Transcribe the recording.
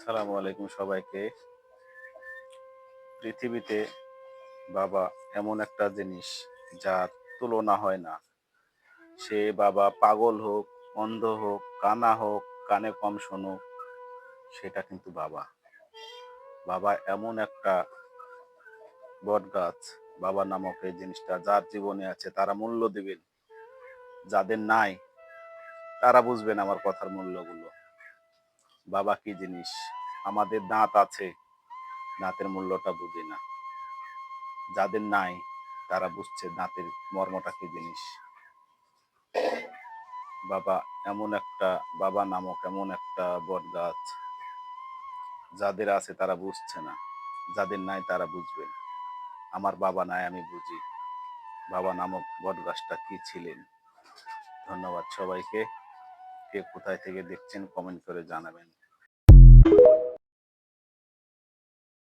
সালামু আলাইকুম সবাইকে। পৃথিবীতে বাবা এমন একটা জিনিস যার তুলনা হয় না। সে বাবা পাগল হোক, অন্ধ হোক, কানা হোক, কানে কম শোনুক, সেটা কিন্তু বাবা। বাবা এমন একটা বটগাছ, বাবা নামক এই জিনিসটা যার জীবনে আছে তারা মূল্য দিবেন। যাদের নাই তারা বুঝবেন আমার কথার মূল্যগুলো। বাবা কি জিনিস? আমাদের দাঁত আছে, দাঁতের মূল্যটা বুঝি না। যাদের নাই তারা বুঝছে দাঁতের মর্মটা কি জিনিস। বাবা এমন একটা বাবা নামক এমন একটা বটগাছ, যাদের আছে তারা বুঝছে না, যাদের নাই তারা বুঝবেন। আমার বাবা নাই, আমি বুঝি বাবা নামক বটগাছটা কি ছিলেন। ধন্যবাদ সবাইকে। কে কোথায় থেকে দেখছেন কমেন্ট করে জানাবেন।